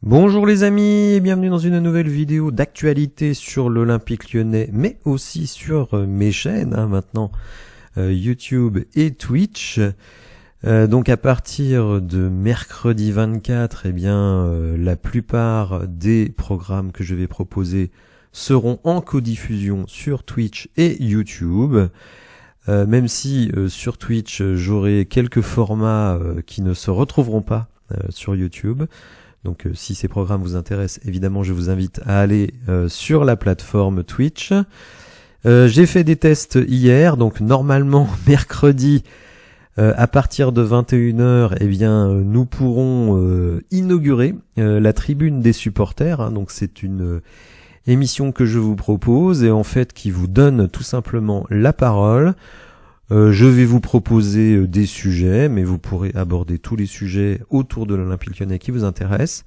Bonjour les amis et bienvenue dans une nouvelle vidéo d'actualité sur l'Olympique Lyonnais, mais aussi sur mes chaînes maintenant, YouTube et Twitch. Donc à partir de mercredi 24, la plupart des programmes que je vais proposer seront en codiffusion sur Twitch et YouTube. Même si sur Twitch j'aurai quelques formats qui ne se retrouveront pas sur YouTube. Donc si ces programmes vous intéressent, évidemment je vous invite à aller sur la plateforme Twitch. J'ai fait des tests hier, donc normalement mercredi à partir de 21h, nous pourrons inaugurer la tribune des supporters. Hein, donc c'est une émission que je vous propose et en fait qui vous donne tout simplement la parole. Je vais vous proposer des sujets, mais vous pourrez aborder tous les sujets autour de l'Olympique Lyonnais qui vous intéressent.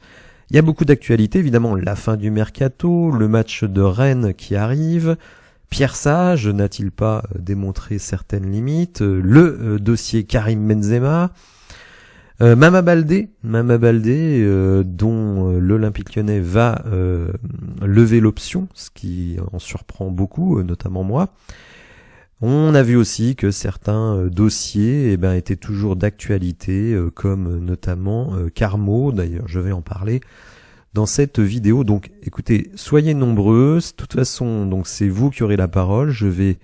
Il y a beaucoup d'actualités, évidemment, la fin du mercato, le match de Rennes qui arrive, Pierre Sage n'a-t-il pas démontré certaines limites, le dossier Karim Benzema, Mama Baldé, dont l'Olympique Lyonnais va lever l'option, ce qui en surprend beaucoup, notamment moi. On a vu aussi que certains dossiers étaient toujours d'actualité, comme notamment Carmo, d'ailleurs je vais en parler dans cette vidéo. Donc écoutez, soyez nombreux, de toute façon donc c'est vous qui aurez la parole, je vais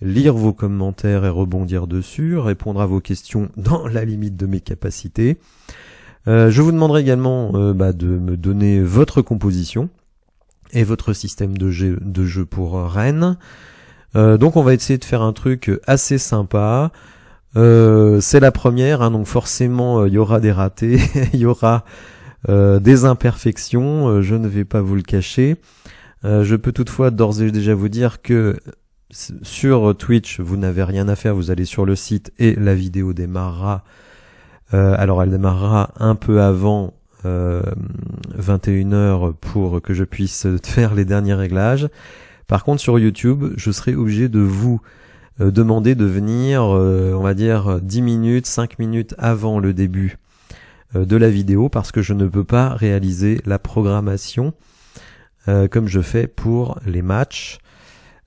lire vos commentaires et rebondir dessus, répondre à vos questions dans la limite de mes capacités. Je vous demanderai également de me donner votre composition et votre système de jeu pour Rennes. Donc on va essayer de faire un truc assez sympa. C'est la première, donc forcément il y aura des ratés, il y aura des imperfections, je ne vais pas vous le cacher. Je peux toutefois d'ores et déjà vous dire que sur Twitch vous n'avez rien à faire, vous allez sur le site et la vidéo démarrera. Alors elle démarrera un peu avant 21h pour que je puisse faire les derniers réglages. Par contre, sur YouTube, je serai obligé de vous demander de venir, on va dire, 10 minutes, 5 minutes avant le début de la vidéo, parce que je ne peux pas réaliser la programmation comme je fais pour les matchs.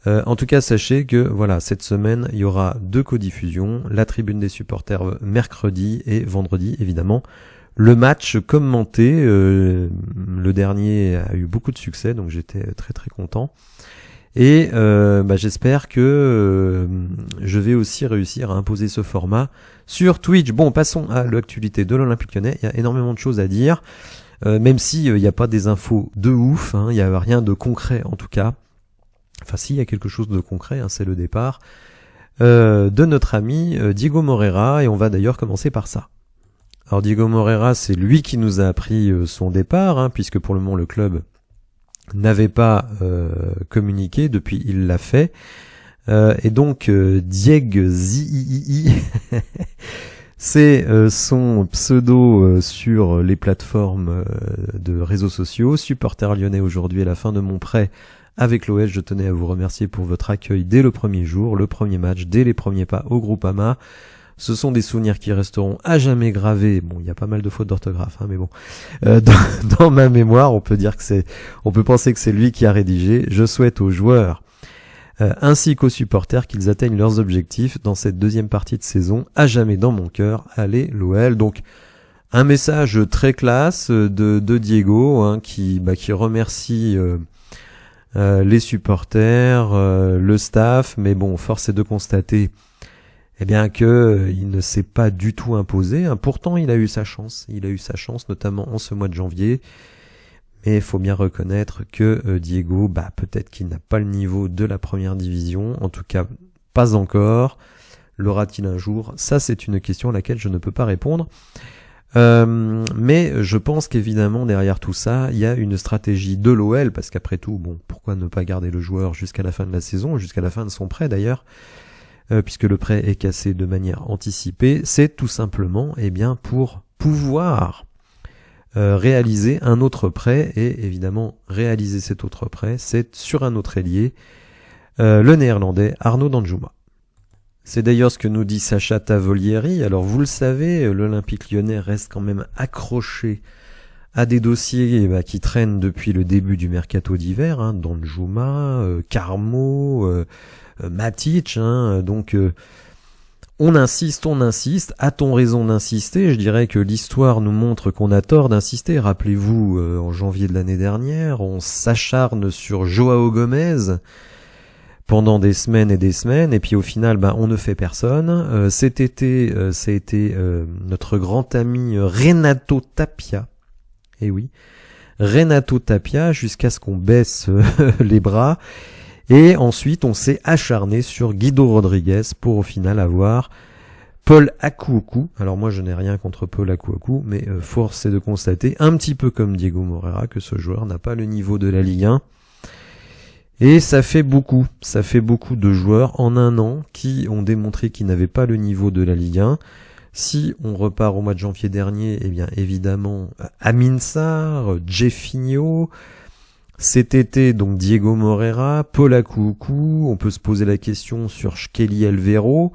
En tout cas, sachez que voilà, cette semaine, il y aura 2 codiffusions, la tribune des supporters mercredi et vendredi, évidemment. Le match commenté, le dernier a eu beaucoup de succès, donc j'étais très très content. Et j'espère que je vais aussi réussir à imposer ce format sur Twitch. Bon, passons à l'actualité de l'Olympique Lyonnais. Il y a énormément de choses à dire, même si il n'y a pas des infos de ouf, il n'y a rien de concret en tout cas. Enfin si, il y a quelque chose de concret, c'est le départ de notre ami Diego Moreira, et on va d'ailleurs commencer par ça. Alors Diego Moreira, c'est lui qui nous a appris son départ, puisque pour le moment le club n'avait pas communiqué, depuis il l'a fait. Et donc Dieg Zii, c'est son pseudo sur les plateformes de réseaux sociaux. Supporter lyonnais aujourd'hui à la fin de mon prêt avec l'OL. Je tenais à vous remercier pour votre accueil dès le premier jour, le premier match, dès les premiers pas au Groupama. Ce sont des souvenirs qui resteront à jamais gravés. Bon, il y a pas mal de fautes d'orthographe, mais bon, dans ma mémoire, on peut penser que c'est lui qui a rédigé. Je souhaite aux joueurs ainsi qu'aux supporters qu'ils atteignent leurs objectifs dans cette deuxième partie de saison. À jamais dans mon cœur, allez l'OL. Donc un message très classe de Diego, qui remercie les supporters, le staff, mais bon, force est de constater que il ne s'est pas du tout imposé. Pourtant, il a eu sa chance. Il a eu sa chance, notamment en ce mois de janvier. Mais il faut bien reconnaître que Diego, peut-être qu'il n'a pas le niveau de la première division. En tout cas, pas encore. L'aura-t-il un jour? Ça, c'est une question à laquelle je ne peux pas répondre. Mais je pense qu'évidemment, derrière tout ça, il y a une stratégie de l'OL, parce qu'après tout, pourquoi ne pas garder le joueur jusqu'à la fin de la saison, jusqu'à la fin de son prêt d'ailleurs, puisque le prêt est cassé de manière anticipée. C'est tout simplement pour pouvoir réaliser un autre prêt, et évidemment réaliser cet autre prêt, c'est sur un autre ailier, le néerlandais Arnaud Danjuma. C'est d'ailleurs ce que nous dit Sacha Tavolieri. Alors vous le savez, l'Olympique Lyonnais reste quand même accroché a des dossiers qui traînent depuis le début du mercato d'hiver, hein, Danjuma, Carmo, Matic, hein, donc on insiste, a-t-on raison d'insister? Je dirais que l'histoire nous montre qu'on a tort d'insister. Rappelez-vous, en janvier de l'année dernière, on s'acharne sur Joao Gomez pendant des semaines, et puis au final, on ne fait personne. Cet été, ça a été notre grand ami Renato Tapia. Eh oui, Renato Tapia, jusqu'à ce qu'on baisse les bras. Et ensuite, on s'est acharné sur Guido Rodriguez pour au final avoir Paul Akuoku. Alors moi, je n'ai rien contre Paul Akuoku, mais force est de constater, un petit peu comme Diego Moreira, que ce joueur n'a pas le niveau de la Ligue 1. Et ça fait beaucoup de joueurs en un an qui ont démontré qu'ils n'avaient pas le niveau de la Ligue 1. Si on repart au mois de janvier dernier, eh bien évidemment, Amin Sarr, Jefinho, cet été, donc Diego Moreira, Paul Akuoku, on peut se poser la question sur Kelly Alvero,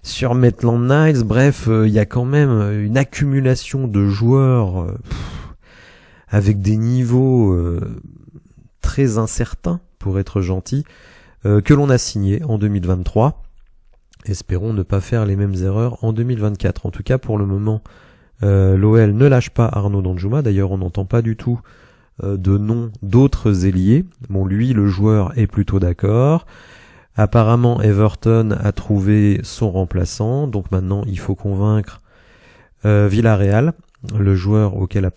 sur Maitland Niles, bref, il y a quand même une accumulation de joueurs avec des niveaux très incertains, pour être gentil, que l'on a signé en 2023. Espérons ne pas faire les mêmes erreurs en 2024. En tout cas, pour le moment, l'OL ne lâche pas Arnaud Danjuma. D'ailleurs, on n'entend pas du tout de nom d'autres ailiers. Bon, lui, le joueur, est plutôt d'accord. Apparemment, Everton a trouvé son remplaçant. Donc maintenant, il faut convaincre Villarreal, le joueur auquel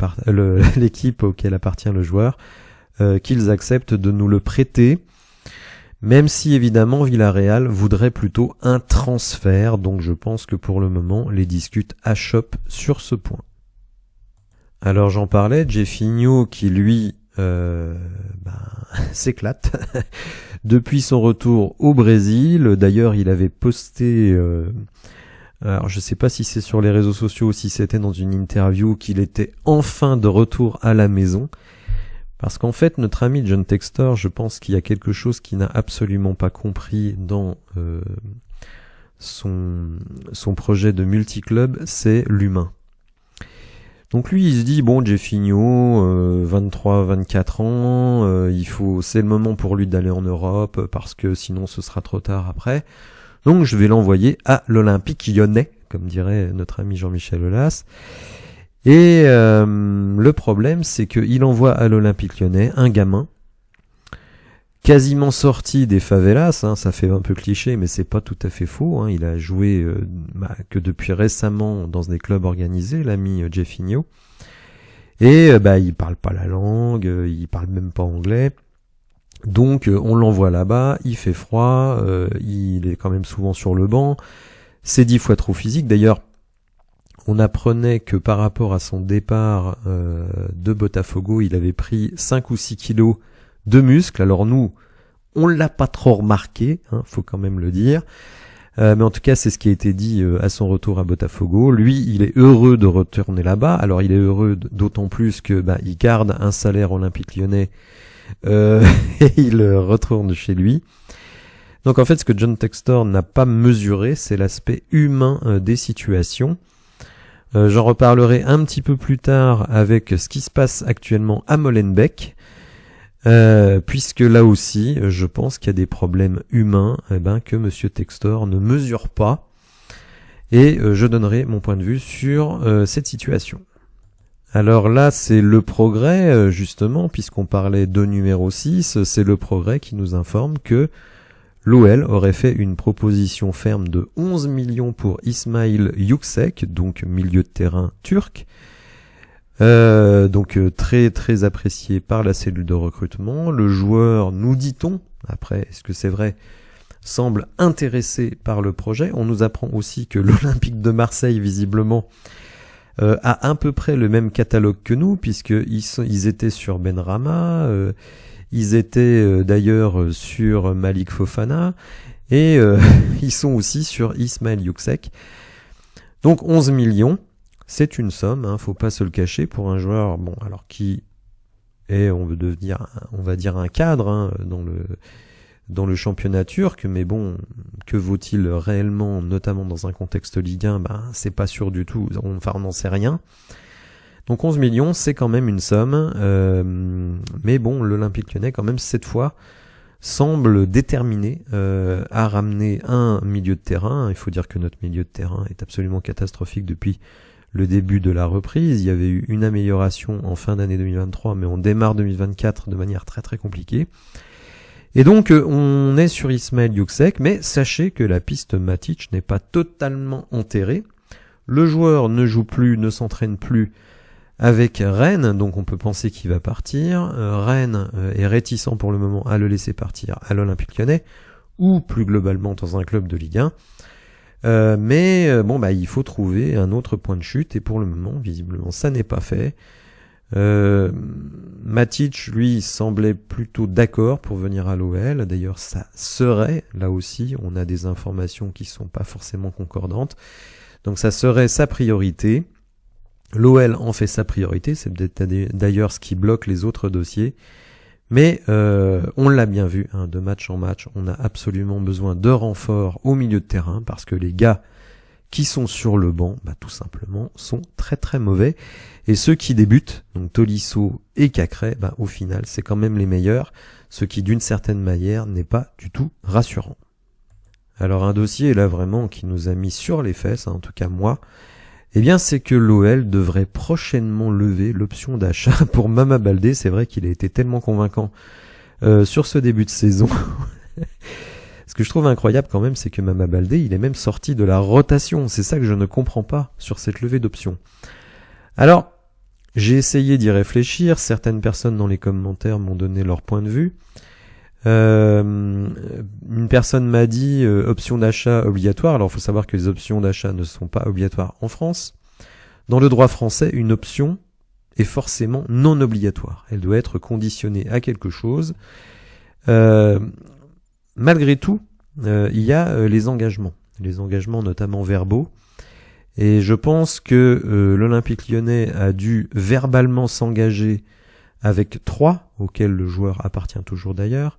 l'équipe auquel appartient le joueur, qu'ils acceptent de nous le prêter. Même si évidemment Villarreal voudrait plutôt un transfert, donc je pense que pour le moment les discutes achoppent sur ce point. Alors j'en parlais, Jefinho qui lui s'éclate depuis son retour au Brésil. D'ailleurs il avait posté, alors je sais pas si c'est sur les réseaux sociaux ou si c'était dans une interview, qu'il était enfin de retour à la maison. Parce qu'en fait, notre ami John Textor, je pense qu'il y a quelque chose qu'il n'a absolument pas compris dans son projet de multiclub, c'est l'humain. Donc lui, il se dit, bon, Jefinho, 23-24 ans, c'est le moment pour lui d'aller en Europe, parce que sinon ce sera trop tard après. Donc je vais l'envoyer à l'Olympique Lyonnais, comme dirait notre ami Jean-Michel Aulas. Et le problème, c'est qu'il envoie à l'Olympique Lyonnais un gamin quasiment sorti des favelas, hein, ça fait un peu cliché, mais c'est pas tout à fait faux. Hein, il a joué que depuis récemment dans des clubs organisés, l'ami Jefinho. Et il parle pas la langue, il parle même pas anglais. Donc on l'envoie là-bas, il fait froid, il est quand même souvent sur le banc. C'est 10 fois trop physique. D'ailleurs, on apprenait que par rapport à son départ de Botafogo, il avait pris 5 ou 6 kilos de muscles. Alors nous, on l'a pas trop remarqué, hein, faut quand même le dire. Mais en tout cas, c'est ce qui a été dit à son retour à Botafogo. Lui, il est heureux de retourner là-bas. Alors il est heureux d'autant plus que il garde un salaire olympique lyonnais et il retourne chez lui. Donc en fait, ce que John Textor n'a pas mesuré, c'est l'aspect humain des situations. J'en reparlerai un petit peu plus tard avec ce qui se passe actuellement à Molenbeek, puisque là aussi, je pense qu'il y a des problèmes humains que Monsieur Textor ne mesure pas, et je donnerai mon point de vue sur cette situation. Alors là, c'est le Progrès, justement, puisqu'on parlait de numéro 6, c'est le Progrès qui nous informe que l'OL aurait fait une proposition ferme de 11 millions pour Ismail Yüksek, donc milieu de terrain turc, donc très très apprécié par la cellule de recrutement. Le joueur, nous dit-on, après est-ce que c'est vrai, semble intéressé par le projet. On nous apprend aussi que l'Olympique de Marseille, visiblement, a à peu près le même catalogue que nous, puisqu'ils étaient sur Benrahma, ils étaient d'ailleurs sur Malik Fofana, et ils sont aussi sur Ismail Yüksek. Donc 11 millions, c'est une somme, hein, faut pas se le cacher, pour un joueur, bon, alors qui est, on va dire un cadre, hein, dans le championnat turc, mais bon, que vaut-il réellement, notamment dans un contexte Ligue 1, c'est pas sûr du tout, on n'en sait rien. Donc 11 millions, c'est quand même une somme, mais bon, l'Olympique Lyonnais, quand même, cette fois, semble déterminé à ramener un milieu de terrain. Il faut dire que notre milieu de terrain est absolument catastrophique depuis le début de la reprise. Il y avait eu une amélioration en fin d'année 2023, mais on démarre 2024 de manière très très compliquée. Et donc on est sur Ismaël Yuksek, mais sachez que la piste Matic n'est pas totalement enterrée. Le joueur ne joue plus, ne s'entraîne plus avec Rennes, donc on peut penser qu'il va partir. Rennes est réticent pour le moment à le laisser partir à l'Olympique Lyonnais, ou plus globalement dans un club de Ligue 1. Mais il faut trouver un autre point de chute, et pour le moment, visiblement, ça n'est pas fait. Matic, lui, semblait plutôt d'accord pour venir à l'OL. D'ailleurs, ça serait, là aussi, on a des informations qui sont pas forcément concordantes. Donc ça serait sa priorité. L'OL en fait sa priorité, c'est peut-être d'ailleurs ce qui bloque les autres dossiers. Mais on l'a bien vu, de match en match, on a absolument besoin de renforts au milieu de terrain, parce que les gars qui sont sur le banc, tout simplement, sont très très mauvais. Et ceux qui débutent, donc Tolisso et Cacré, au final, c'est quand même les meilleurs, ce qui d'une certaine manière n'est pas du tout rassurant. Alors un dossier là vraiment qui nous a mis sur les fesses, en tout cas moi, c'est que l'OL devrait prochainement lever l'option d'achat pour Mama Baldé. C'est vrai qu'il a été tellement convaincant sur ce début de saison. Ce que je trouve incroyable quand même, c'est que Mama Baldé, il est même sorti de la rotation. C'est ça que je ne comprends pas sur cette levée d'option. Alors, j'ai essayé d'y réfléchir. Certaines personnes dans les commentaires m'ont donné leur point de vue. Une personne m'a dit option d'achat obligatoire. Alors il faut savoir que les options d'achat ne sont pas obligatoires en France. Dans le droit français, une option est forcément non obligatoire. Elle doit être conditionnée à quelque chose. Malgré tout, il y a les engagements notamment verbaux. Et je pense que l'Olympique Lyonnais a dû verbalement s'engager avec 3, auxquels le joueur appartient toujours d'ailleurs,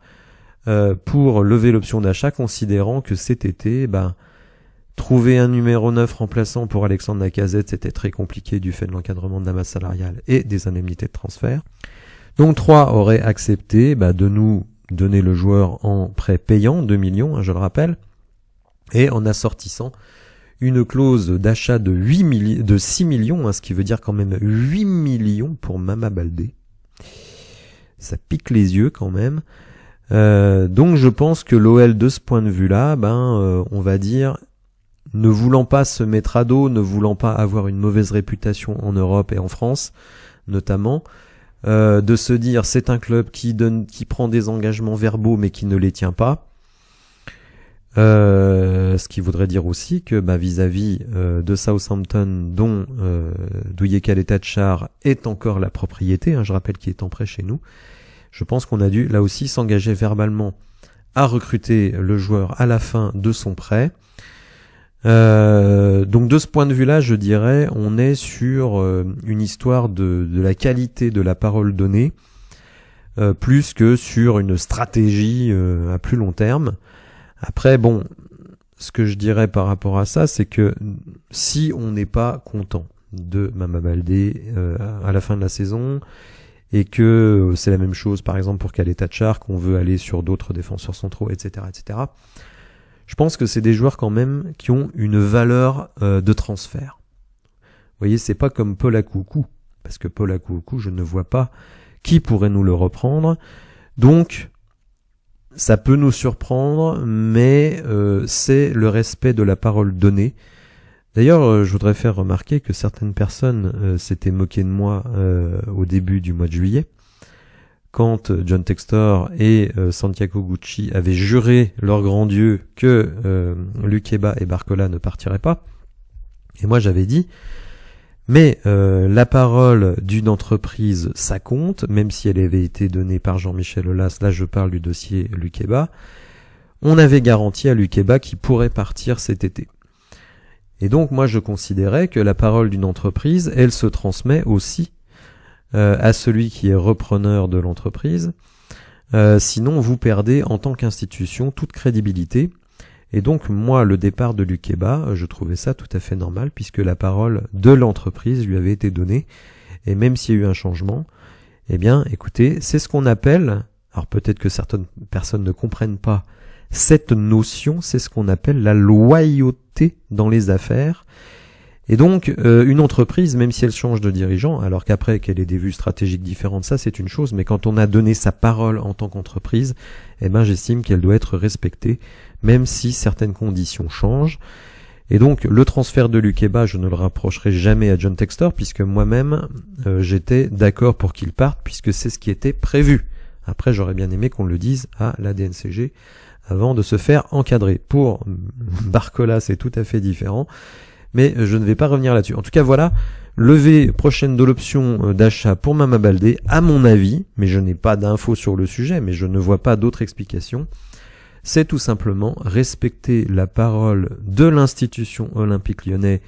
pour lever l'option d'achat, considérant que cet été, trouver un numéro 9 remplaçant pour Alexandre Lacazette, c'était très compliqué du fait de l'encadrement de la masse salariale et des indemnités de transfert. Donc 3 auraient accepté de nous donner le joueur en prêt payant, 2 millions, je le rappelle, et en assortissant une clause d'achat de 6 millions, ce qui veut dire quand même 8 millions pour Mama Baldé. Ça pique les yeux quand même. Donc je pense que l'OL de ce point de vue-là, on va dire, ne voulant pas se mettre à dos, ne voulant pas avoir une mauvaise réputation en Europe et en France, notamment, de se dire c'est un club qui prend des engagements verbaux mais qui ne les tient pas. Ce qui voudrait dire aussi que vis-à-vis de Southampton, dont Douye Caleta-Tchar est encore la propriété, je rappelle qu'il est en prêt chez nous, je pense qu'on a dû là aussi s'engager verbalement à recruter le joueur à la fin de son prêt. Donc de ce point de vue-là, je dirais, on est sur une histoire de la qualité de la parole donnée, plus que sur une stratégie à plus long terme. Après, ce que je dirais par rapport à ça, c'est que si on n'est pas content de Mama Baldé à la fin de la saison, et que c'est la même chose par exemple pour Caleta-Tchar, qu'on veut aller sur d'autres défenseurs centraux, etc., je pense que c'est des joueurs quand même qui ont une valeur de transfert. Vous voyez, c'est pas comme Paul Akoukou, parce que Paul Akoukou, je ne vois pas qui pourrait nous le reprendre. Donc, ça peut nous surprendre, mais c'est le respect de la parole donnée. D'ailleurs, je voudrais faire remarquer que certaines personnes s'étaient moquées de moi au début du mois de juillet, quand John Textor et Santiago Gucci avaient juré leur grand Dieu que Lukeba et Barcola ne partiraient pas. Et moi j'avais dit, mais la parole d'une entreprise, ça compte, même si elle avait été donnée par Jean-Michel Aulas, là je parle du dossier Lukeba, on avait garanti à Lukeba qu'il pourrait partir cet été. Et donc moi je considérais que la parole d'une entreprise, elle se transmet aussi à celui qui est repreneur de l'entreprise. Sinon vous perdez en tant qu'institution toute crédibilité. Et donc moi le départ de Lukeba, je trouvais ça tout à fait normal puisque la parole de l'entreprise lui avait été donnée Et même s'il y a eu un changement, eh bien, écoutez, c'est ce qu'on appelle, alors peut-être que certaines personnes ne comprennent pas cette notion, c'est ce qu'on appelle la loyauté dans les affaires. Et donc, une entreprise, même si elle change de dirigeant, alors qu'après qu'elle ait des vues stratégiques différentes, ça c'est une chose, mais quand on a donné sa parole en tant qu'entreprise, eh ben j'estime qu'elle doit être respectée, même si certaines conditions changent. Et donc, le transfert de Lukeba, je ne le rapprocherai jamais à John Textor, puisque moi-même, j'étais d'accord pour qu'il parte, puisque c'est ce qui était prévu. Après, j'aurais bien aimé qu'on le dise à la DNCG avant de se faire encadrer. Pour Barcola, c'est tout à fait différent. Mais je ne vais pas revenir là-dessus. En tout cas, voilà, levée prochaine de l'option d'achat pour Mama Baldé, à mon avis, mais je n'ai pas d'infos sur le sujet, mais je ne vois pas d'autre explication, c'est tout simplement respecter la parole de l'institution Olympique Lyonnais,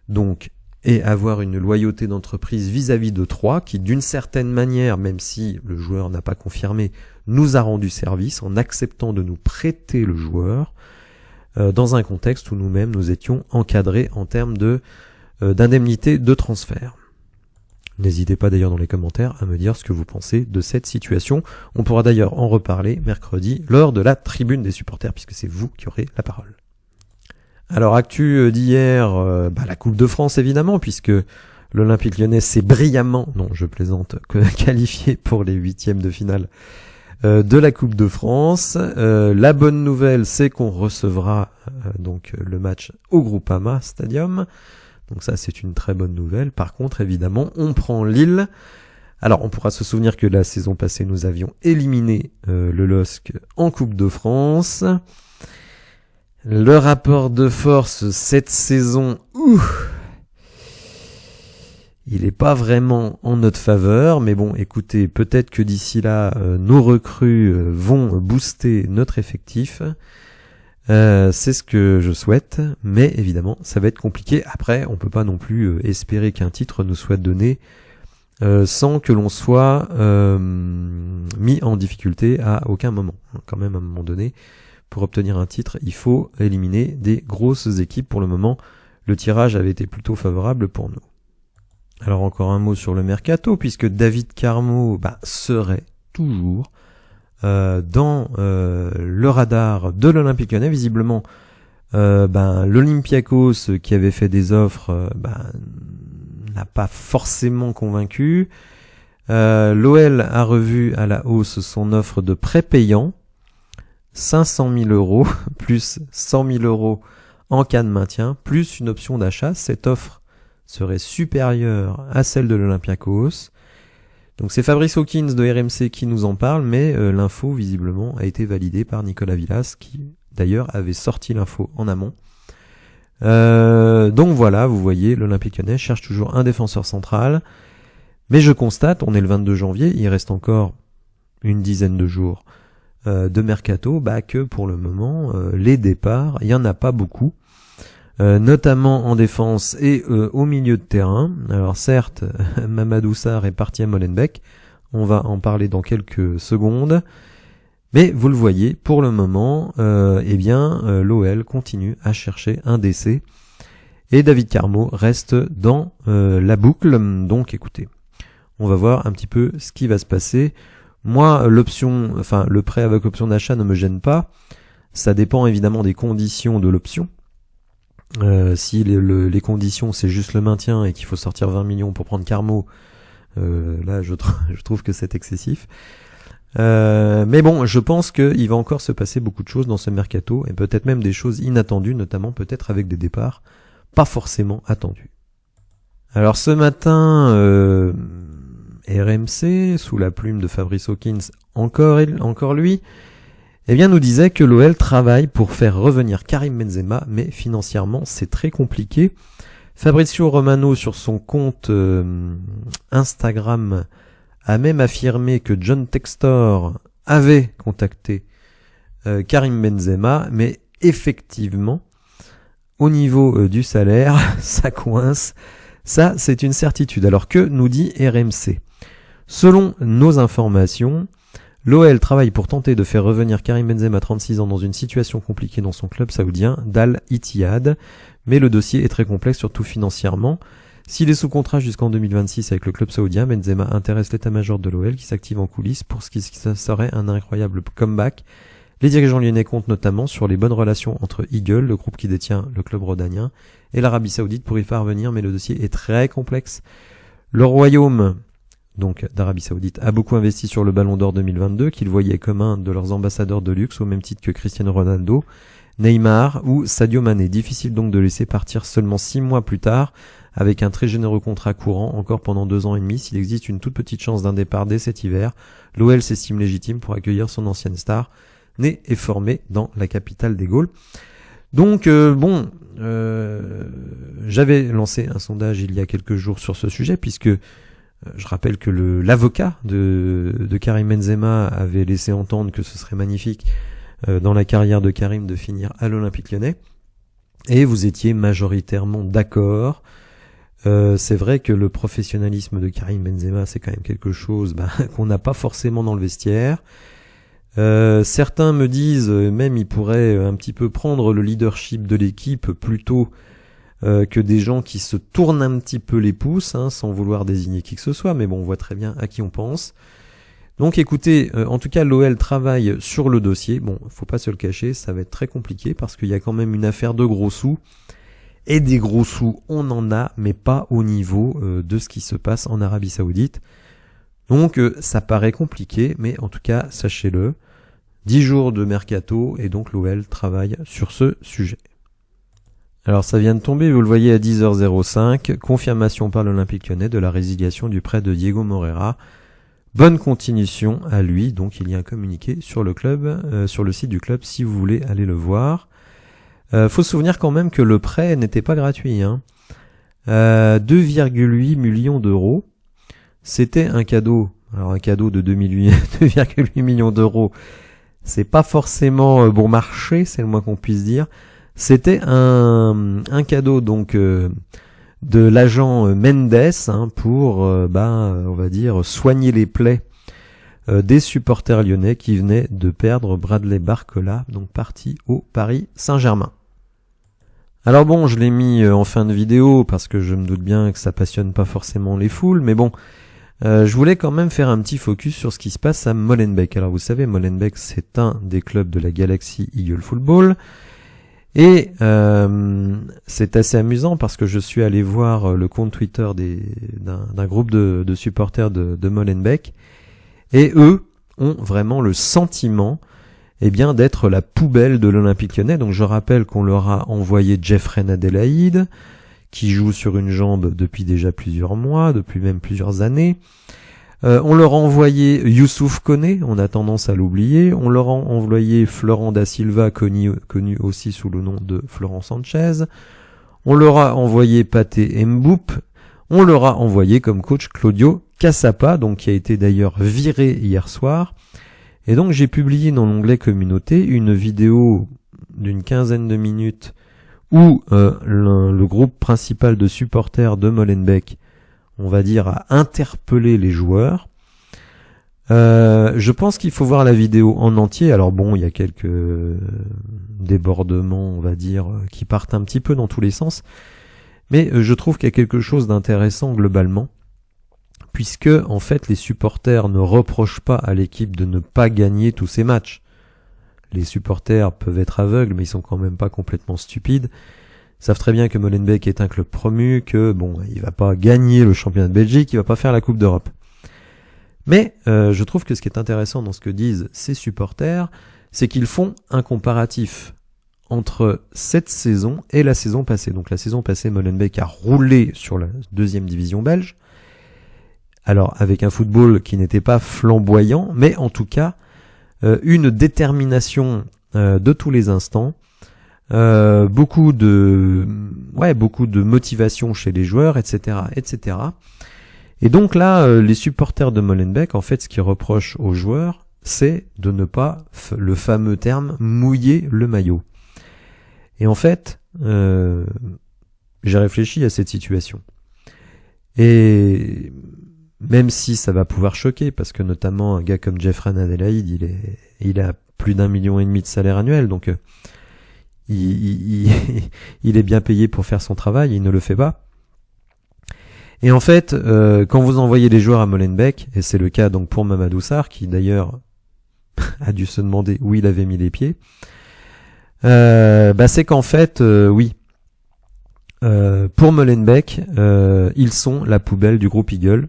donc, et avoir une loyauté d'entreprise vis-à-vis de Troyes, qui d'une certaine manière, même si le joueur n'a pas confirmé, nous a rendu service en acceptant de nous prêter le joueur, dans un contexte où nous-mêmes nous étions encadrés en termes de d'indemnité de transfert. N'hésitez pas d'ailleurs dans les commentaires à me dire ce que vous pensez de cette situation. On pourra d'ailleurs en reparler mercredi lors de la tribune des supporters, puisque c'est vous qui aurez la parole. Alors, actu d'hier, la Coupe de France évidemment, puisque l'Olympique Lyonnais s'est brillamment, non je plaisante, qualifié pour les 8e de finale de la Coupe de France. La bonne nouvelle, c'est qu'on recevra donc le match au Groupama Stadium. Donc ça, c'est une très bonne nouvelle. Par contre, évidemment, on prend Lille. Alors, on pourra se souvenir que la saison passée, nous avions éliminé le LOSC en Coupe de France. Le rapport de force cette saison, il n'est pas vraiment en notre faveur, mais bon, écoutez, peut-être que d'ici là, nos recrues vont booster notre effectif. C'est ce que je souhaite, mais évidemment, ça va être compliqué. Après, on peut pas non plus espérer qu'un titre nous soit donné sans que l'on soit mis en difficulté à aucun moment. Quand même, à un moment donné, pour obtenir un titre, il faut éliminer des grosses équipes. Pour le moment, le tirage avait été plutôt favorable pour nous. Alors encore un mot sur le mercato, puisque David Carmo serait toujours dans le radar de l'Olympique Lyonnais. Visiblement, l'Olympiakos qui avait fait des offres n'a pas forcément convaincu. L'OL a revu à la hausse son offre de prêt payant, 500 000 euros, plus 100 000 euros en cas de maintien, plus une option d'achat. Cette offre serait supérieure à celle de l'Olympiakos. Donc c'est Fabrice Hawkins de RMC qui nous en parle, mais l'info visiblement a été validée par Nicolas Villas, qui d'ailleurs avait sorti l'info en amont. Donc voilà, vous voyez, l'Olympique Lyonnais cherche toujours un défenseur central, mais je constate, on est le 22 janvier, il reste encore une dizaine de jours de mercato, que pour le moment, les départs, il n'y en a pas beaucoup. Notamment en défense et au milieu de terrain. Alors certes, Mamadou Sarr est parti à Molenbeek, on va en parler dans quelques secondes, mais vous le voyez, pour le moment, l'OL continue à chercher un DC, et David Carmo reste dans la boucle. Donc écoutez, on va voir un petit peu ce qui va se passer. Moi, le prêt avec option d'achat ne me gêne pas, ça dépend évidemment des conditions de l'option. Si les conditions c'est juste le maintien et qu'il faut sortir 20 millions pour prendre Carmo, là je trouve que c'est excessif. Mais bon, je pense qu'il va encore se passer beaucoup de choses dans ce mercato, et peut-être même des choses inattendues, notamment peut-être avec des départs pas forcément attendus. Alors ce matin, RMC, sous la plume de Fabrice Hawkins, encore lui, nous disait que l'OL travaille pour faire revenir Karim Benzema, mais financièrement c'est très compliqué. Fabrizio Romano, sur son compte Instagram, a même affirmé que John Textor avait contacté Karim Benzema, mais effectivement, au niveau du salaire, ça coince. Ça, c'est une certitude. Alors que nous dit RMC? Selon nos informations, l'OL travaille pour tenter de faire revenir Karim Benzema, 36 ans, dans une situation compliquée dans son club saoudien d'Al Ittihad, mais le dossier est très complexe, surtout financièrement. S'il est sous contrat jusqu'en 2026 avec le club saoudien, Benzema intéresse l'état-major de l'OL qui s'active en coulisses pour ce qui serait un incroyable comeback. Les dirigeants lyonnais comptent notamment sur les bonnes relations entre Eagle, le groupe qui détient le club rhodanien, et l'Arabie Saoudite pour y parvenir, mais le dossier est très complexe. Le royaume donc d'Arabie Saoudite a beaucoup investi sur le Ballon d'Or 2022 qu'il voyait comme un de leurs ambassadeurs de luxe au même titre que Cristiano Ronaldo, Neymar ou Sadio Mané. Difficile donc de laisser partir seulement 6 mois plus tard avec un très généreux contrat courant encore pendant 2 ans et demi. S'il existe une toute petite chance d'un départ dès cet hiver, l'OL s'estime légitime pour accueillir son ancienne star, né et formé dans la capitale des Gaules. Donc j'avais lancé un sondage il y a quelques jours sur ce sujet puisque je rappelle que l'avocat de Karim Benzema avait laissé entendre que ce serait magnifique dans la carrière de Karim de finir à l'Olympique Lyonnais, et vous étiez majoritairement d'accord. C'est vrai que le professionnalisme de Karim Benzema, c'est quand même quelque chose qu'on n'a pas forcément dans le vestiaire. Certains me disent même il pourrait un petit peu prendre le leadership de l'équipe plutôt que des gens qui se tournent un petit peu les pouces, sans vouloir désigner qui que ce soit, mais bon, on voit très bien à qui on pense. Donc écoutez, en tout cas l'OL travaille sur le dossier. Bon, faut pas se le cacher, ça va être très compliqué parce qu'il y a quand même une affaire de gros sous. Et des gros sous, on en a, mais pas au niveau de ce qui se passe en Arabie Saoudite. Donc ça paraît compliqué, mais en tout cas, sachez-le, 10 jours de mercato et donc l'OL travaille sur ce sujet. Alors ça vient de tomber, vous le voyez à 10h05, confirmation par l'Olympique Lyonnais de la résiliation du prêt de Diego Moreira. Bonne continuation à lui, donc il y a un communiqué sur le club, sur le site du club si vous voulez aller le voir. Faut se souvenir quand même que le prêt n'était pas gratuit. 2,8 millions d'euros, c'était un cadeau. Alors un cadeau de 2,8 millions d'euros, c'est pas forcément bon marché, c'est le moins qu'on puisse dire. C'était un cadeau donc de l'agent Mendes pour on va dire soigner les plaies des supporters lyonnais qui venaient de perdre Bradley Barcola, donc parti au Paris Saint-Germain. Alors bon, je l'ai mis en fin de vidéo parce que je me doute bien que ça passionne pas forcément les foules, mais bon, je voulais quand même faire un petit focus sur ce qui se passe à Molenbeek. Alors vous savez, Molenbeek c'est un des clubs de la Galaxy Eagle Football. Et c'est assez amusant parce que je suis allé voir le compte Twitter d'un groupe de supporters de Molenbeek, et eux ont vraiment le sentiment d'être la poubelle de l'Olympique Lyonnais. Donc je rappelle qu'on leur a envoyé Jeffrey Adelaide, qui joue sur une jambe depuis déjà plusieurs mois, depuis même plusieurs années. On leur a envoyé Youssouf Koné, on a tendance à l'oublier. On leur a envoyé Florent da Silva, connu aussi sous le nom de Florent Sanchez. On leur a envoyé Pathé Mboup. On leur a envoyé comme coach Claudio Cassapa, donc qui a été d'ailleurs viré hier soir. Et donc j'ai publié dans l'onglet communauté une vidéo d'une 15aine de minutes où le groupe principal de supporters de Molenbeek, on va dire, a interpellé les joueurs. Je pense qu'il faut voir la vidéo en entier. Alors bon, il y a quelques débordements, on va dire, qui partent un petit peu dans tous les sens. Mais je trouve qu'il y a quelque chose d'intéressant globalement, puisque en fait les supporters ne reprochent pas à l'équipe de ne pas gagner tous ces matchs. Les supporters peuvent être aveugles, mais ils sont quand même pas complètement stupides. Ils savent très bien que Molenbeek est un club promu, que il va pas gagner le championnat de Belgique, il va pas faire la Coupe d'Europe. Mais je trouve que ce qui est intéressant dans ce que disent ces supporters, c'est qu'ils font un comparatif entre cette saison et la saison passée. Donc la saison passée, Molenbeek a roulé sur la 2e division belge. Alors avec un football qui n'était pas flamboyant, mais en tout cas une détermination de tous les instants. Beaucoup de motivation chez les joueurs, etc., etc. Et donc là, les supporters de Molenbeek, en fait, ce qu'ils reprochent aux joueurs, c'est de ne pas, le fameux terme, mouiller le maillot. Et en fait, j'ai réfléchi à cette situation. Et même si ça va pouvoir choquer, parce que notamment un gars comme Jeffrey Adelaide, il a plus d'1,5 million de salaire annuel, donc il est bien payé pour faire son travail, il ne le fait pas. Et en fait, quand vous envoyez les joueurs à Molenbeek, et c'est le cas donc pour Mamadou Sarr, qui d'ailleurs a dû se demander où il avait mis les pieds, c'est qu'en fait, oui, pour Molenbeek, ils sont la poubelle du groupe Eagle.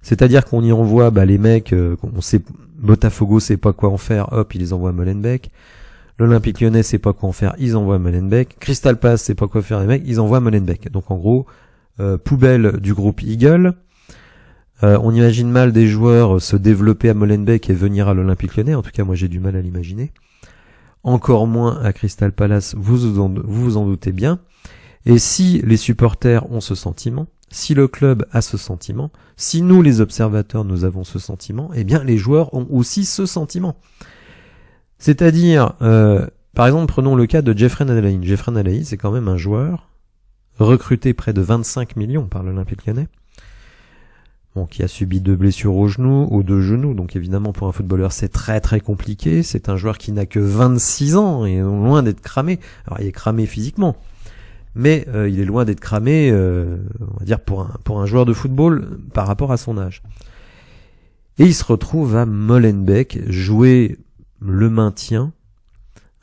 C'est-à-dire qu'on y envoie les mecs, on sait, Botafogo sait pas quoi en faire, hop, ils les envoient à Molenbeek. L'Olympique Lyonnais sait pas quoi en faire, ils envoient à Molenbeek. Crystal Palace sait pas quoi faire les mecs, ils envoient à Molenbeek. Donc en gros, poubelle du groupe Eagle. On imagine mal des joueurs se développer à Molenbeek et venir à l'Olympique Lyonnais. En tout cas, moi j'ai du mal à l'imaginer. Encore moins à Crystal Palace, vous vous en doutez bien. Et si les supporters ont ce sentiment, si le club a ce sentiment, si nous les observateurs nous avons ce sentiment, eh bien les joueurs ont aussi ce sentiment. C'est-à-dire, par exemple, prenons le cas de Jeffrey Nadalaï. Jeffrey Nadalaï, c'est quand même un joueur recruté près de 25 millions par l'Olympique Lyonnais, bon, qui a subi 2 blessures aux deux genoux, donc évidemment pour un footballeur c'est très très compliqué. C'est un joueur qui n'a que 26 ans et loin d'être cramé. Alors il est cramé physiquement, mais il est loin d'être cramé, on va dire pour un joueur de football par rapport à son âge. Et il se retrouve à Molenbeek jouer le maintien.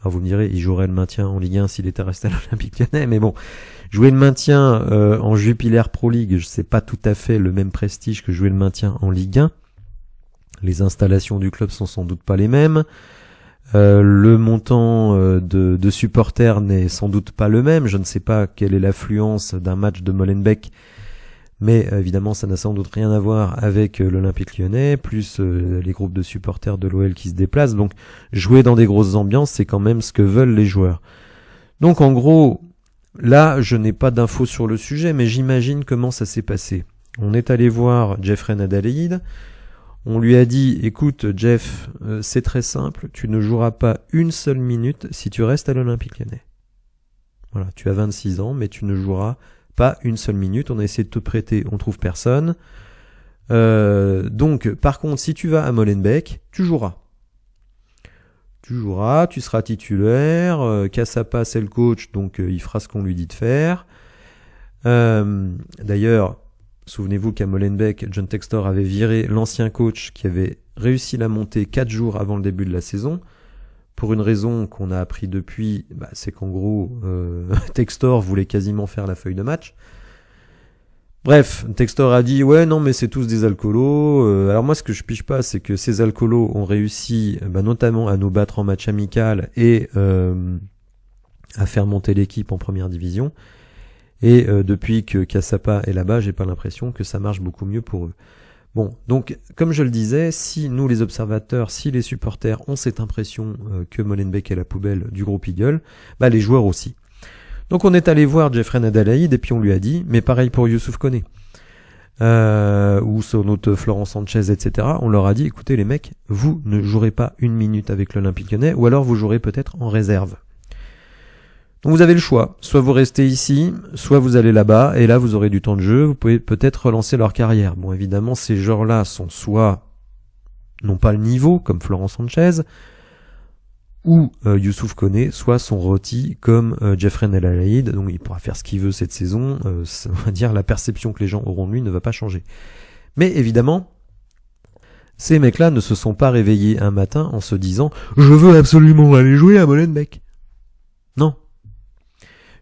Alors vous me direz, il jouerait le maintien en Ligue 1 s'il était resté à l'Olympique Lyonnais, mais bon, jouer le maintien en Jupiler Pro League, c'est pas tout à fait le même prestige que jouer le maintien en Ligue 1. Les installations du club sont sans doute pas les mêmes. Le montant de supporters n'est sans doute pas le même. Je ne sais pas quelle est l'affluence d'un match de Molenbeek, mais évidemment ça n'a sans doute rien à voir avec l'Olympique Lyonnais, plus les groupes de supporters de l'OL qui se déplacent. Donc jouer dans des grosses ambiances, c'est quand même ce que veulent les joueurs. Donc en gros, là je n'ai pas d'infos sur le sujet, mais j'imagine comment ça s'est passé. On est allé voir Jeffrey Nadalaï. On lui a dit, écoute Jeff, c'est très simple, tu ne joueras pas une seule minute si tu restes à l'Olympique Lyonnais. Voilà, tu as 26 ans, mais tu ne joueras pas une seule minute. On a essayé de te prêter, on trouve personne. Donc, par contre, si tu vas à Molenbeek, tu joueras. Tu joueras, tu seras titulaire. Cassapa, c'est le coach, donc il fera ce qu'on lui dit de faire. D'ailleurs, souvenez-vous qu'à Molenbeek, John Textor avait viré l'ancien coach qui avait réussi la montée 4 jours avant le début de la saison. Pour une raison qu'on a appris depuis, c'est qu'en gros, Textor voulait quasiment faire la feuille de match. Bref, Textor a dit, ouais, non, mais c'est tous des alcoolos. Alors moi, ce que je pige pas, c'est que ces alcoolos ont réussi, notamment à nous battre en match amical et à faire monter l'équipe en première division. Et depuis que Cassapa est là-bas, j'ai pas l'impression que ça marche beaucoup mieux pour eux. Bon, donc comme je le disais, si nous les observateurs, si les supporters ont cette impression que Molenbeek est la poubelle du groupe Eagle, les joueurs aussi. Donc on est allé voir Jeffrey Nadalaï et puis on lui a dit, mais pareil pour Youssouf Koné, ou son autre Florent Sanchez, etc. On leur a dit, écoutez les mecs, vous ne jouerez pas une minute avec l'Olympique Lyonnais, ou alors vous jouerez peut-être en réserve. Donc vous avez le choix, soit vous restez ici, soit vous allez là-bas, et là vous aurez du temps de jeu, vous pouvez peut-être relancer leur carrière. Bon, évidemment, ces joueurs-là sont soit, n'ont pas le niveau, comme Florent Sanchez, ou Youssouf Koné, soit sont rôtis comme Jeffrey Nadalaï, donc il pourra faire ce qu'il veut cette saison, on va dire la perception que les gens auront de lui ne va pas changer. Mais évidemment, ces mecs-là ne se sont pas réveillés un matin en se disant « Je veux absolument aller jouer à Molenbeek ». Non.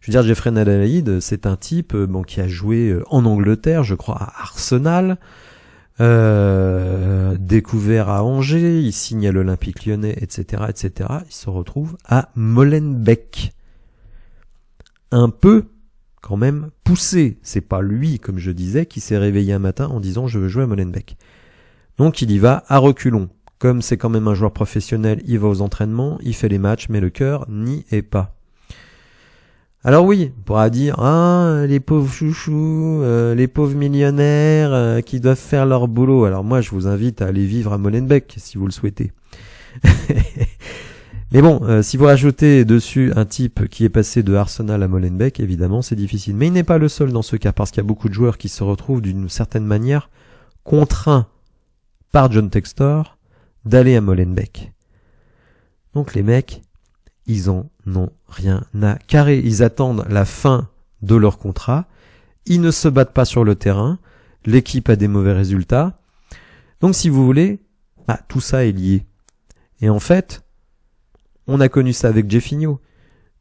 Je veux dire, Jeffrey Nadalaï, c'est un type qui a joué en Angleterre, je crois, à Arsenal, découvert à Angers, il signe à l'Olympique Lyonnais, etc., etc. Il se retrouve à Molenbeek. Un peu, quand même, poussé. C'est pas lui, comme je disais, qui s'est réveillé un matin en disant « Je veux jouer à Molenbeek ». Donc il y va à reculons. Comme c'est quand même un joueur professionnel, il va aux entraînements, il fait les matchs, mais le cœur n'y est pas. Alors oui, on pourra dire les pauvres chouchous, les pauvres millionnaires qui doivent faire leur boulot. Alors moi, je vous invite à aller vivre à Molenbeek si vous le souhaitez. Mais bon, si vous rajoutez dessus un type qui est passé de Arsenal à Molenbeek, évidemment, c'est difficile. Mais il n'est pas le seul dans ce cas, parce qu'il y a beaucoup de joueurs qui se retrouvent d'une certaine manière contraints par John Textor d'aller à Molenbeek. Donc les mecs, ils en ont rien à carrer. Ils attendent la fin de leur contrat. Ils ne se battent pas sur le terrain. l'équipe a des mauvais résultats. Donc si vous voulez, tout ça est lié. Et en fait, on a connu ça avec Jeffinho.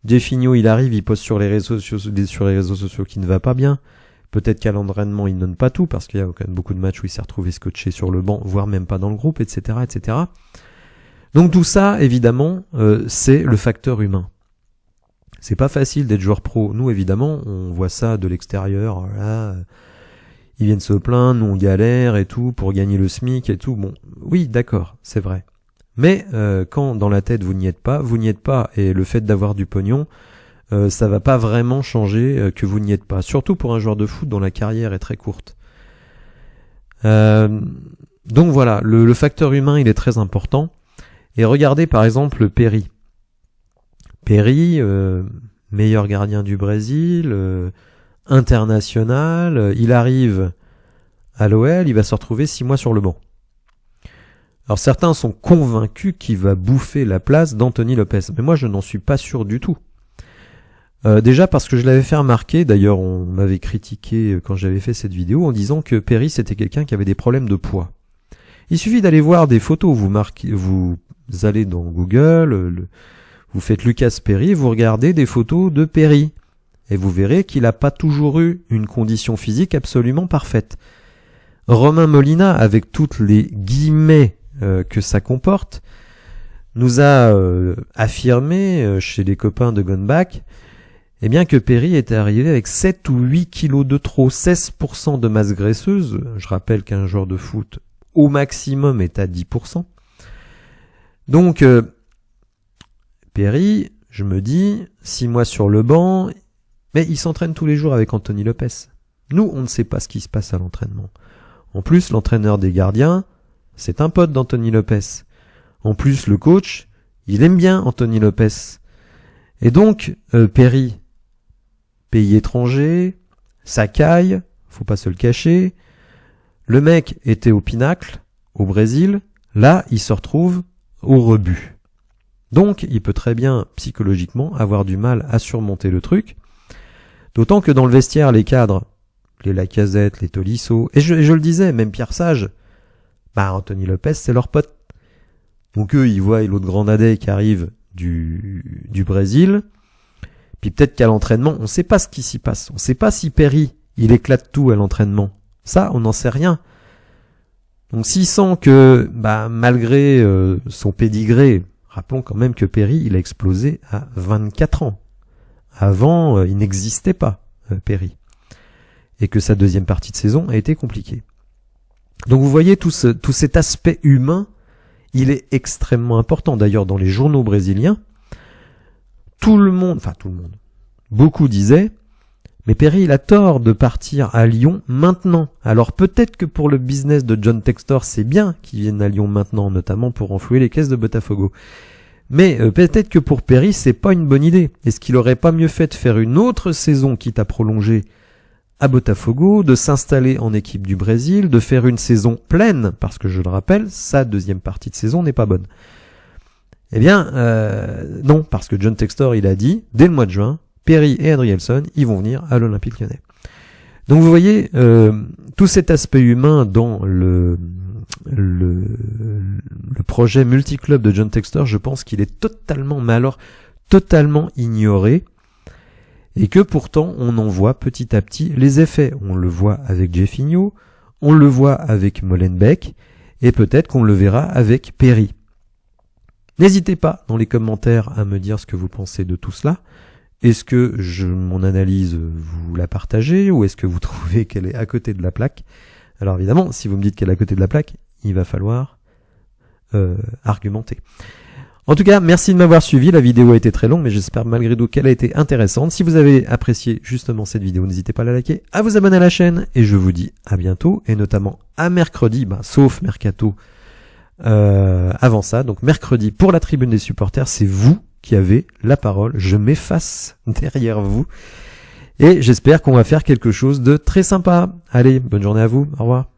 Jeffinho, il arrive, il poste sur les réseaux sociaux qui ne va pas bien. Peut-être qu'à l'entraînement, il ne donne pas tout, parce qu'il y a quand même beaucoup de matchs où il s'est retrouvé scotché sur le banc, voire même pas dans le groupe, etc., etc. Donc tout ça, évidemment, c'est le facteur humain. C'est pas facile d'être joueur pro. Nous, évidemment, on voit ça de l'extérieur. Voilà, ils viennent se plaindre, nous on galère et tout pour gagner le SMIC et tout. Bon, oui, d'accord, c'est vrai. Mais quand dans la tête vous n'y êtes pas, et le fait d'avoir du pognon, ça va pas vraiment changer que vous n'y êtes pas. Surtout pour un joueur de foot dont la carrière est très courte. Donc voilà, le facteur humain, il est très important. Et regardez par exemple Perry. Perry, meilleur gardien du Brésil, international, il arrive à l'OL, il va se retrouver 6 mois sur le banc. Alors certains sont convaincus qu'il va bouffer la place d'Anthony Lopez, mais moi je n'en suis pas sûr du tout. Déjà parce que je l'avais fait remarquer, d'ailleurs on m'avait critiqué quand j'avais fait cette vidéo en disant que Perry c'était quelqu'un qui avait des problèmes de poids. Il suffit d'aller voir des photos, vous allez dans Google, vous faites Lucas Perry, vous regardez des photos de Perry, et vous verrez qu'il n'a pas toujours eu une condition physique absolument parfaite. Romain Molina, avec toutes les guillemets que ça comporte, nous a affirmé chez les copains de Gunback que Perry était arrivé avec 7 ou 8 kilos de trop, 16% de masse graisseuse. Je rappelle qu'un joueur de foot au maximum est à 10%. Donc Perry, je me dis, 6 mois sur le banc, mais il s'entraîne tous les jours avec Anthony Lopez. Nous, on ne sait pas ce qui se passe à l'entraînement. En plus, l'entraîneur des gardiens, c'est un pote d'Anthony Lopez. En plus, le coach, il aime bien Anthony Lopez. Et donc, Perry, pays étranger, ça caille, faut pas se le cacher. Le mec était au pinacle, au Brésil. Là, il se retrouve au rebut. Donc, il peut très bien, psychologiquement, avoir du mal à surmonter le truc. D'autant que dans le vestiaire, les cadres, les Lacazette, les Tolisso, et je le disais, même Pierre Sage, Anthony Lopez, c'est leur pote. Donc eux, ils voient l'autre Granadais qui arrive du Brésil. Puis peut-être qu'à l'entraînement, on ne sait pas ce qui s'y passe. On ne sait pas si Perry, il éclate tout à l'entraînement. Ça, on n'en sait rien. Donc s'il sent que, malgré son pédigré, rappelons quand même que Perry, il a explosé à 24 ans. Avant, il n'existait pas, Perry. Et que sa deuxième partie de saison a été compliquée. Donc vous voyez, tout cet aspect humain, il est extrêmement important. D'ailleurs, dans les journaux brésiliens, tout le monde, beaucoup disaient, mais Perry, il a tort de partir à Lyon maintenant. Alors peut-être que pour le business de John Textor, c'est bien qu'il vienne à Lyon maintenant, notamment pour renflouer les caisses de Botafogo. Mais peut-être que pour Perry, c'est pas une bonne idée. Est-ce qu'il aurait pas mieux fait de faire une autre saison, quitte à prolonger à Botafogo, de s'installer en équipe du Brésil, de faire une saison pleine, parce que je le rappelle, sa deuxième partie de saison n'est pas bonne. Non, parce que John Textor, il a dit, dès le mois de juin, Perry et Adrielson, ils vont venir à l'Olympique Lyonnais. Donc vous voyez, tout cet aspect humain dans le projet multiclub de John Textor, je pense qu'il est totalement, mais alors totalement ignoré, et que pourtant on en voit petit à petit les effets. On le voit avec Jeffinho, on le voit avec Molenbeek, et peut-être qu'on le verra avec Perry. N'hésitez pas dans les commentaires à me dire ce que vous pensez de tout cela. Est-ce que mon analyse, vous la partagez, ou est-ce que vous trouvez qu'elle est à côté de la plaque? Alors évidemment, si vous me dites qu'elle est à côté de la plaque, il va falloir argumenter. En tout cas, merci de m'avoir suivi. La vidéo a été très longue, mais j'espère malgré tout qu'elle a été intéressante. Si vous avez apprécié justement cette vidéo, n'hésitez pas à la liker, à vous abonner à la chaîne, et je vous dis à bientôt, et notamment à mercredi, sauf Mercato avant ça. Donc mercredi, pour la tribune des supporters, c'est vous qui avez la parole. Je m'efface derrière vous, et j'espère qu'on va faire quelque chose de très sympa. Allez, bonne journée à vous, au revoir.